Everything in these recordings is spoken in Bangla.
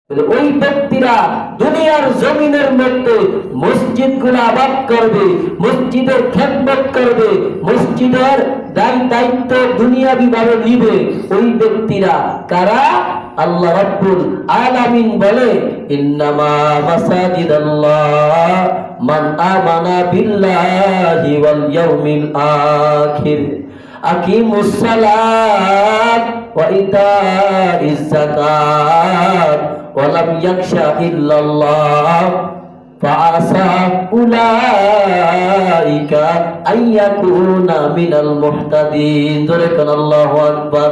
ওই ব্যক্তিরা দুনিয়ার জমিনের মধ্যে মসজিদগুলো আবাদ করবে, মসজিদের খেদমত করবে, মসজিদের দায়িত্ব দুনিয়াবি ভাবে নিবে। ওই ব্যক্তিরা কারা? আল্লাহ রাব্বুল আলামিন বলে, ইন্নামা মাসাজিদাল্লাহ মান আমানা বিল্লাহি ওয়াল ইয়াউমিল আখির আকিমুস সালাত ওয়া ইতাইজ যাকাত ওয়া লাম ইয়াখশা ইল্লাল্লাহ ফাআসা উলাইকা আইয়াকুনা মিনাল মুহতাদিন। জোরে কোন আল্লাহু আকবার।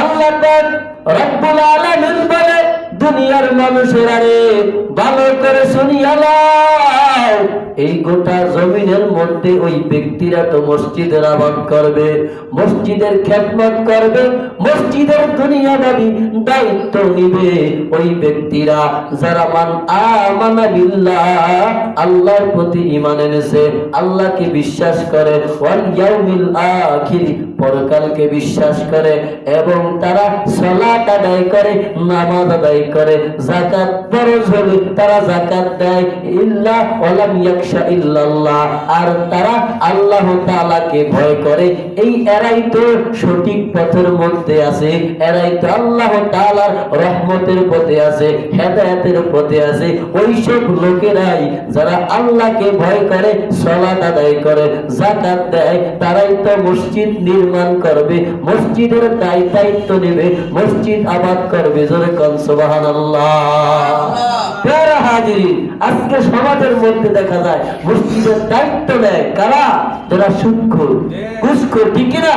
আল্লাহ পাক রব্বুল আলামিন বলে, দুনিয়ার মানুষেরা রে ভালো করে শুনিয়া নাও, এই গোটা জমিনের মধ্যে ওই ব্যক্তিরা তো মসজিদের আবাদ করবে, মসজিদের খেদমত করবে, মসজিদের দুনিয়াদারি দায়িত্ব নিবে। ওই ব্যক্তিরা যারা আমানা বিল্লাহ, আল্লাহর প্রতি ঈমান এনেছে, আল্লাহকে বিশ্বাস করে, ওয়াল ইয়াউমিল আখির, পরকালকে বিশ্বাস করে, এবং তারা সালাত আদায় করে, নামাজ আদায় করে, যাকাত ফরজ হলে তারা যাকাত দেয়, ইল্লা ওয়ালাম ইয়াখশা ইল্লাল্লাহ, আর তারা আল্লাহ তাআলাকে ভয় করে। এই এরাই তো সঠিক পথের মধ্যে আছে, এরাই তো আল্লাহ তাআলার রহমতের পথে আছে, হেদায়েতের পথে আছে। ওইসব লোকেরাই যারা আল্লাহকে ভয় করে, সালাত আদায় করে, যাকাত দেয়, তারাই তো মসজিদ নির্মাণ করবে, মসজিদের দায়িত্ব নেবে, মসজিদ আবাদ করবে। জোরে কোন সুবহানাল্লাহ। প্যারা হাজিরিন, আজকে সমাজের মধ্যে দেখা যায় মসজিদের দায়িত্ব নেয় কারা? যারা সুদখোর, ঘুষখোর, ঠিক কিনা?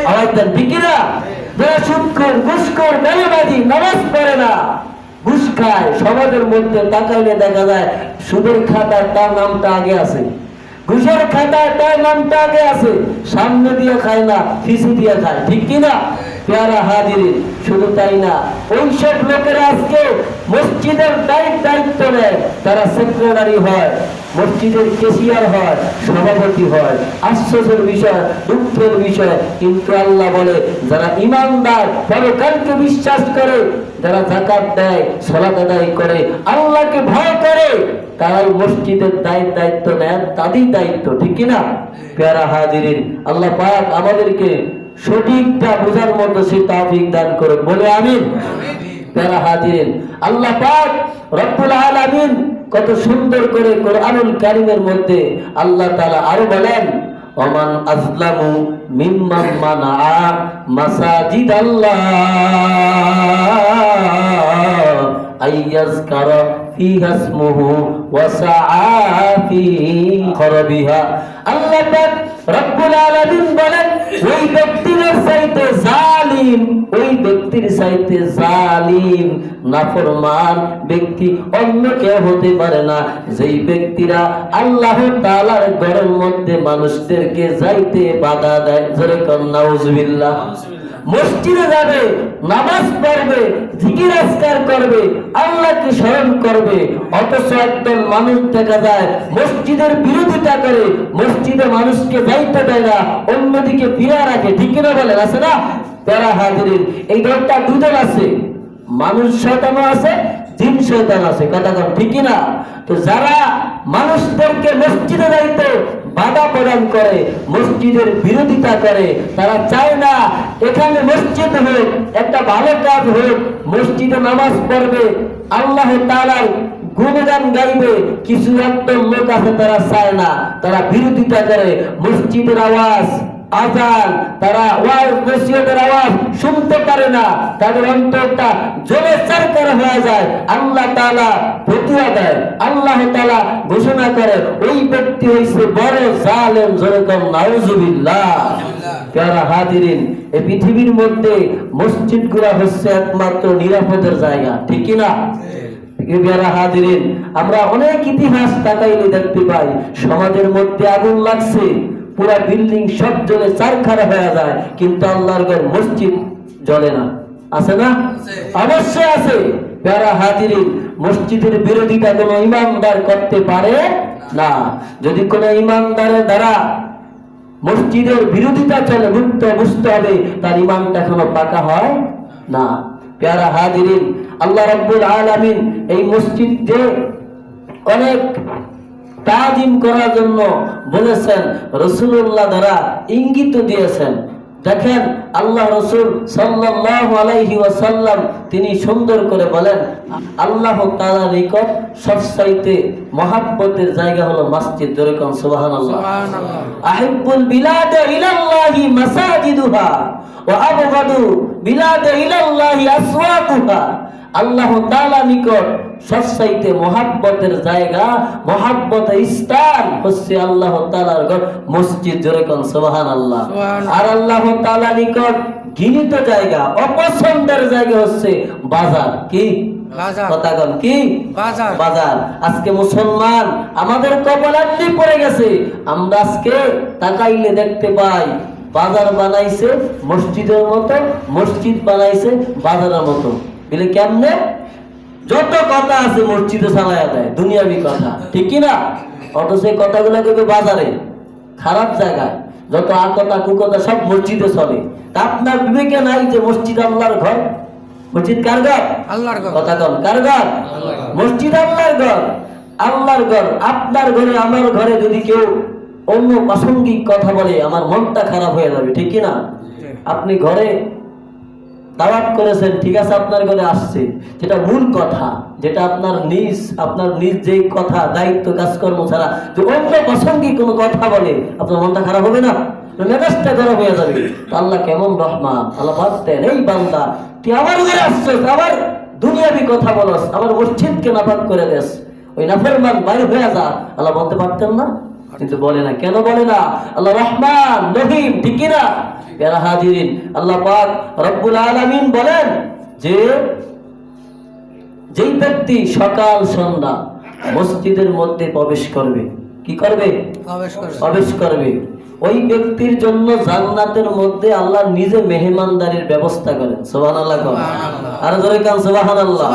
আওয়াজ দেন, ঠিক কিনা? যারা সুদখোর, ঘুষখোর, মেলাবাজি, নামাজ পড়ে না, ঘুষ খায়, সমাজের মধ্যে তাকাইলে দেখা যায় সুদের খাতায় তার নামটা আগে আছে, ঘুষের খাতায় তার নামটা আগে আছে, সামনে দিয়ে খায় না, পিছু দিয়ে খায়, ঠিক কিনা? প্যারা হাজিরিন, শুধু তাই না, ওইসব লোকেরা আজকে মসজিদের দায়িত্ব নেয়, তারা সেক্রেটারি হয়, মসজিদের ক্যাশিয়ার হয়, সভাপতি হয়। আশ্চর্যের বিষয়, দুঃখের বিষয়, কিন্তু আল্লাহ বলে, যারা ঈমানদার, পরকালকে বিশ্বাস করে, যারা যাকাত দেয়, সালাত আদায় করে, আল্লাহকে ভয় করে, তারাই মসজিদের দায়িত্ব নেন, তাদের দায়িত্ব, ঠিক কিনা? প্যারা হাজিরিন, আল্লাহ পাক আমাদেরকে সঠিকটা বোঝার মতো সে তৌফিক দান করে, বলে আমিন। প্যারা হাজিরিন, আল্লাহ পাক রব্বুল আলামিন কত সুন্দর করে কোরআনুল কারীমের মধ্যে আল্লাহ তাআলা আরো বলেন, ওমান আযলামু মিম্মান মানাআ মাসাজিদাল্লাহ আইয়াজকারা ফিহা ইসমুহু ওয়া সাআ ফি খরবিহা। আল্লাহ পাক রব্বুল আলামিন বলেন, ওই ব্যক্তির চাইতে জালিম, ওই ব্যক্তির চাইতে জালিম, নাফরমান ব্যক্তি অন্য কেউ হতে পারে না, যেই ব্যক্তিরা আল্লাহ তাআলার ঘরের মধ্যে মানুষদেরকে যাইতে বাধা দেয়। জোরে কোন নাউজুবিল্লাহ। মসজিদে যাবে, নামাজ পড়বে, জিকির আজকার করবে, আল্লাহকে স্মরণ করবে, অথচ একদল মানুষ দেখা যায় মসজিদের বিরোধিতা করে, মসজিদে মানুষকে দায়িত্ব দেয় না, অন্যদিকে ফিরে রাখে, ঠিক কিনা বলেন? আছে না? প্যারা হাজিরিন, এই দলটা দুদল আছে, মানুষ শয়তানও আছে, জিন শয়তান আছে, কথা কন, ঠিক কিনা? তো যারা মানুষদেরকে মসজিদে যাইতে বাধা প্রদান করে, মসজিদের বিরোধিতা করে, তারা চায় না এখানে মসজিদ হোক, একটা ভালো কাজ হোক, মসজিদে নামাজ পড়বে, আল্লাহ তাআলার গুণগান গাইবে, কিছু একটা লোক আছে তারা চায় না, তারা বিরোধিতা করে, মসজিদের আওয়াজ, আজান, তারা ওয়াজ নসিহতের আওয়াজ শুনতে পারে না, তাদের অন্তরটা জ্বলে চারকার হয়ে যায়। আল্লাহ তাআলা ফতোয়া দেয়, আল্লাহ তাআলা ঘোষণা করে, ওই ব্যক্তি হইছে বড় জালেম। জোরে কোন নাউজুবিল্লাহ। প্যারা হাজিরিন, এই পৃথিবীর মধ্যে মসজিদগুলো হচ্ছে একমাত্র নিরাপদের জায়গা, ঠিক কি না? প্যারা হাজিরিন, আমরা অনেক ইতিহাস তাকাইলে দেখতে পাই, সমাজের মধ্যে আগুন লাগছে, পুরা বিল্ডিং সব জ্বলে চারখার হয়ে যায়, কিন্তু আল্লাহর ঘর মসজিদ জ্বলে না। আছে না? অবশ্যই আছে। প্যারা হাজিরিন, মসজিদের বিরোধিতা কোন ইমানদার করতে পারে না। যদি কোন ইমানদারের দ্বারা মসজিদের বিরোধিতা চলে, বুঝতে হবে তার ইমানটা এখনো পাকা হয় না। প্যারা হাজিরিন, আল্লাহ রাব্বুল আলামিন এই মসজিদে অনেক তাজিম করার জন্য বলেছেন, রাসূলুল্লাহ দ্বারা ইঙ্গিত দিয়েছেন। দেখেন আল্লাহ রাসূল সাল্লাল্লাহু আলাইহি ওয়াসাল্লাম তিনি সুন্দর করে বলেন, আল্লাহ তাআলার নিকট সবচাইতে মহব্বতের জায়গা হলো মসজিদ। জোরে কোন সুবহানাল্লাহ। আহিব্বুল বিলাদা ইলাল্লাহি মাসাজিদুহা ওয়া আবগাদু বিলাদা ইলাল্লাহি আসওয়াকুহা। আল্লাহ তাআলা নিকট সবচাইতে মহব্বতের জায়গা, মহব্বতের স্থান হচ্ছে আল্লাহ তাআলার ঘর মসজিদ। জোরে কোন সুবহানাল্লাহ। আর আল্লাহ তাআলা নিকট ঘৃণিত জায়গা, অপছন্দের জায়গা হচ্ছে বাজার। কি কথাগণ? কি বাজার। আজকে মুসলমান আমাদের কপালান্তি পড়ে গেছে। আমরা আজকে তাকাইলে দেখতে পাই বাজার বানাইছে মসজিদের মতো, মসজিদ বানাইছে বাজারের মতো। বলে কেমনে? যত কথা আছে মসজিদে চালায়া দেয়, দুনিয়াবি কথা, ঠিক কি না? অথচ এই কথাগুলো কিন্তু বাজারে খারাপ জায়গায়, যত আকতা কুকতা সব মসজিদে চলে। তা আপনার বিবেকে নাই যে মসজিদ আল্লাহর ঘর? মসজিদ কার ঘর? আল্লাহর ঘর। কথা কন, কার ঘর? মসজিদ আল্লাহর ঘর। আল্লাহর ঘর। আপনার ঘরে আমার ঘরে যদি কেউ অন্য প্রাসঙ্গিক কথা বলে আমার মনটা খারাপ হয়ে যাবে, ঠিক কি না? আপনি ঘরে দাওয়াত করেছেন, ঠিক আছে, আপনার ঘরে আসছে, যেটা মূল কথা, যেটা আপনার নিজ যেই কথা, দায়িত্ব কাজকর্ম ছাড়া যে অন্য প্রাসঙ্গিক কোনো কথা বলে আপনার মনটা খারাপ হবে না? মেজাজটা খারাপ হয়ে যাবে। আল্লাহ কেমন রহমান, আল্লাহ ভাবতেন এই বান্দা তুই আমার ঘরে আসছিস, আবার দুনিয়াবি কথা বলস, আবার মসজিদকে নাপাক করে দেস, ওই নাফরমান বাইরে হয়ে যা। আল্লাহ বলতে পারতেন না? কিন্তু বলে না। কেন বলে না? আল্লাহ রহমান রহিম, ঠিক কি না? প্যারা হাজিরিন, আল্লাহ পাক রব্বুল আলামিন বলেন যে যেই ব্যক্তি সকাল সন্ধ্যা মসজিদের মধ্যে প্রবেশ করবে, কি করবে? প্রবেশ করবে। ওই ব্যক্তির জন্য জান্নাতের মধ্যে আল্লাহ নিজে মেহমানদারির ব্যবস্থা করেন। সুবহানাল্লাহ। আর জোরে কান সুবহানাল্লাহ।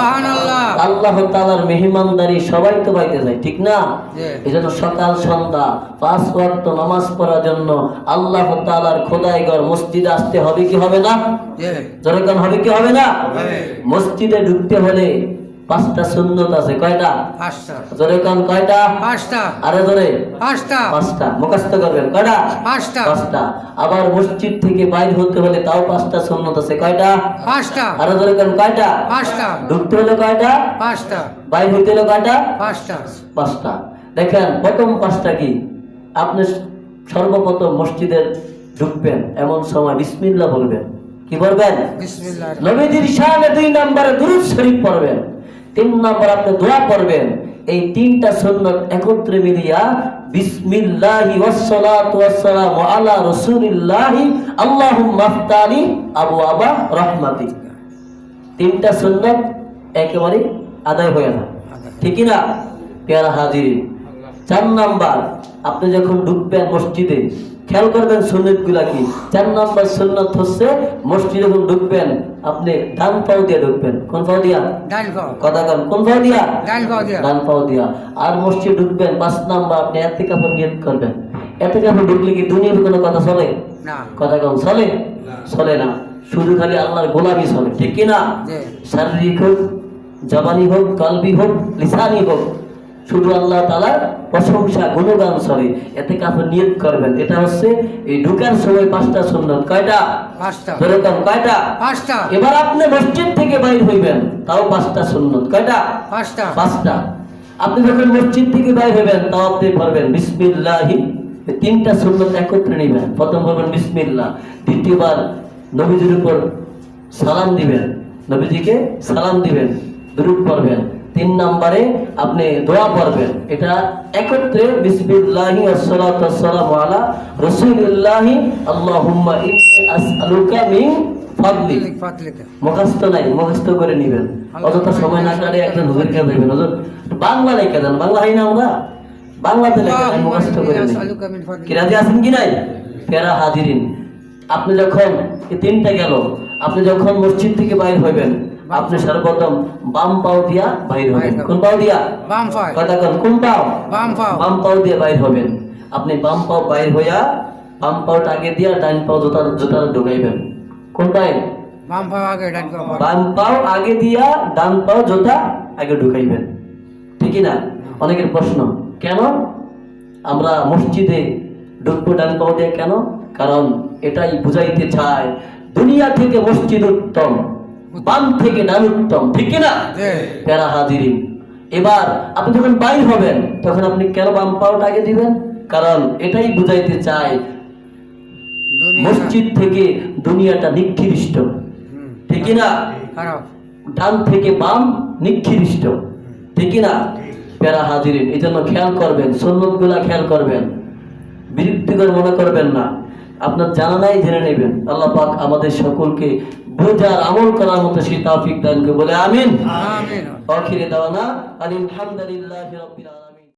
আল্লাহ তাআলার মেহমানদারি সবাই তো পাইতে যায়, ঠিক না? এজন্য সকাল সন্ধ্যা 5 ওয়াক্ত নামাজ পড়ার জন্য আল্লাহ তাআলার খোদাই ঘর মসজিদে আসতে হবে কি হবে না? জোরে কান হবে কি হবে না? মসজিদে ঢুকতে হলে 5টা সুন্নত আছে। কয়টা? 5টা। জোরে কান কয়টা? 5টা। আরে জোরে 5টা। 5টা মুখস্থ করবেন। কয়টা? 5টা। 5টা। আবার মসজিদ থেকে বাইরে হতে হলে তাও 5টা সুন্নত আছে। কয়টা? 5টা। আরে জোরে কান কয়টা? 5টা। ঢুকতে হলে কয়টা? 5টা। বাইরে হতে হলে কয়টা? 5টা। 5টা। দেখেন প্রথম 5টা কি? আপনি সর্বপ্রথম মসজিদে ঢুকবেন, এমন সময় বিসমিল্লাহ বলবেন। কি বলবেন? বিসমিল্লাহ। নবীজির শানে 2 নম্বরে দুরূদ শরীফ পড়বেন। 3 নম্বর আপনি দোয়া করবেন। এই 3টা সুন্নাত একত্রে মিলিয়া বিসমিল্লাহি ওয়াসসালাতু ওয়াসসালামু আলা রাসূলিল্লাহি আল্লাহুম্মা আফতালি আবওয়াবা রাহমাতিক। 3টা সুন্নাত একেবারে আদায় হয়ে যায়, ঠিক কি না? প্যারা হাজিরিন, 4 নাম্বার আপনি যখন ঢুকবেন মসজিদে খেয়াল করবেন সুন্নাতগুলা কি। 4 নাম্বার সুন্নাত হচ্ছে মসজিদে যখন ঢুকবেন আপনি ডান পাও দিয়ে ঢুকবেন। কোন পাও দিয়া? ডান পাও। কথা বলেন, কোন পাও দিয়া? ডান পাও দিয়া। ডান পাও দিয়া। আর মসজিদে ঢুকবেন 5 নাম্বার আপনি ইতিকাফের নিয়ত করবেন। ইতিকাফে ঢুকলে কি দুনিয়ার কোনো কথা চলে না? কথা কম চলে? চলে না। শুধু খালি আল্লাহর গোলামি চলে, ঠিক কি না? শারীরিক হোক, জবানি হোক, কলবি হোক, লিসানি হোক, শুধু আল্লাহ তাআলার প্রশংসা গুণগান চলে। ইতিকাফে নিয়ত করবেন। এটা হচ্ছে এই ঢুকার সময় 5টা সুন্নাত। কয়টা? 5টা। যেরকম কয়টা? 5টা। এবার আপনি মসজিদ থেকে বাইর হইবেন, তাও 5টা সুন্নাত। কয়টা? 5টা। 5টা। আপনি যখন মসজিদ থেকে বাইর হইবেন তাও আপনি পড়বেন বিসমিল্লাহি। 3টা সুন্নাত একত্রে নেবেন। প্রথম বলবেন বিসমিল্লাহ, দ্বিতীয়বার নবীজির উপর সালাম দিবেন, নবীজিকে সালাম দিবেন, দুরূদ পড়বেন। 3 নম্বরে আপনি দোয়া পড়বেন। এটা একত্রে বিসমিল্লাহি ওয়াসসালাতু ওয়াসসালামু আলা রাসূলিল্লাহি আল্লাহুম্মা ইন্নী আসআলুকা মিন ফাদলিক। মুখস্থ নাই, মুখস্থ করে নেবেন। অযথা সময় না কাটে একজন হুজুরকে দেবেন। হুজুর বাংলা লেখা দেন, বাংলা হয় না, আমরা বাংলাতে লেখা দেন, মুখস্থ করে নেন। কি রাজি আছেন কি নাই? প্যারা হাজিরিন, আপনি যখন এই 3টা গেল, আপনি যখন মসজিদ থেকে বাইর হইবেন আপনি সর্বপ্রথম বাম পাও দিয়া বাইর হবেন। কোন পাও দিয়া? বাম পাও। কথা কোন? কোন পাও? বাম পাও। বাম পাও দিয়ে বাইর হবেন। আপনি বাম পাও বাইর হইয়া বাম পাওটা আগে দিয়া ডান পাও জুতা ঢুকাইবেন। কোন পায়ে? বাম পা আগে ডান পা পরে। বাম পাও আগে দিয়া ডান পাও জোতা আগে ঢুকাইবেন, ঠিক না? অনেকের প্রশ্ন, কেন আমরা মসজিদে ঢুকবো ডান পাও দিয়ে কেন? কারণ এটাই বুঝাইতে চায় দুনিয়া থেকে মসজিদ উত্তম, বাম থেকে ডান উত্তম, ঠিক না? জি। প্যারা হাজিরিন, এবার আপনি যখন বাইর হবেন তখন আপনি কেন বাম পাওটা আগে দিবেন? কারণ এটাই বুঝাইতে চায় দুনিয়া মসজিদ থেকে দুনিয়াটা নিকৃষ্ট, হুম, ঠিক না? খারাপ। ডান থেকে বাম নিকৃষ্ট, ঠিক না? প্যারা হাজিরিন, এই জন্য খেয়াল করবেন, সুন্নত গুলা খেয়াল করবেন, বিরক্তিকর মনে করবেন না, আপনার জানা নাই জেনে নেবেন। আল্লাহ পাক আমাদের সকলকে বোঝার আমল করার মতো সেই তৌফিক দান করে বলে আমিন। আমিন। আখিরে দাওয়ানা আলহামদুলিল্লাহি রাব্বিল আলামিন।